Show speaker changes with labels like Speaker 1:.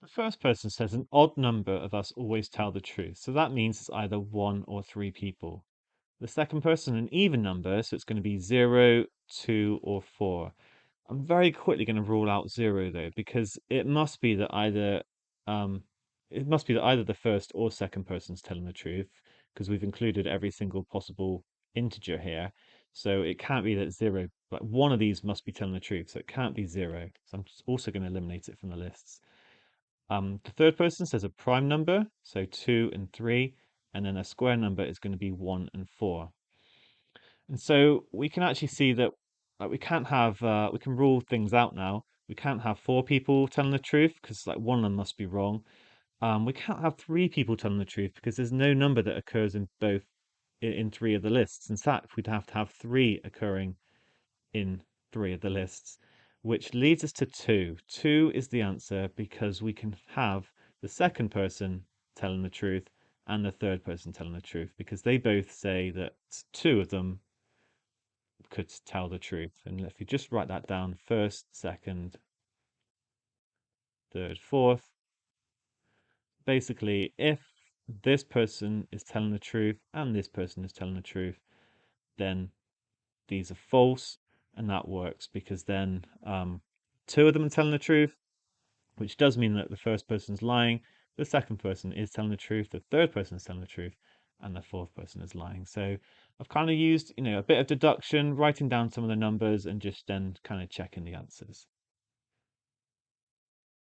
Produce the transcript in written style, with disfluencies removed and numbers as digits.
Speaker 1: The first person says an odd number of us always tell the truth. So that means it's either one or three people. The second person, an even number, so it's going to be 0, 2, or 4. I'm very quickly going to rule out 0 though, because um, it must be that either the first or second person's telling the truth, because we've included every single possible integer here. So it can't be that 0, like one of these must be telling the truth, so it can't be 0. So I'm also going to eliminate it from the lists. The third person says a prime number, so 2 and 3, and then a square number is going to be 1 and 4. And so we can actually see that we can't have we can rule things out now. We can't have four people telling the truth because like one of them must be wrong. We can't have three people telling the truth because there's no number that occurs in both in three of the lists. In fact, we'd have to have three occurring in three of the lists, which leads us to two. Two is the answer because we can have the second person telling the truth and the third person telling the truth because they both say that two of them could tell the truth. And if you just write that down, first, second, third, fourth, basically, if this person is telling the truth and this person is telling the truth, then these are false, and that works because then two of them are telling the truth, which does mean that the first person's lying, the second person is telling the truth, the third person is telling the truth, and the fourth person is lying. So I've kind of used, a bit of deduction, writing down some of the numbers and just then kind of checking the answers.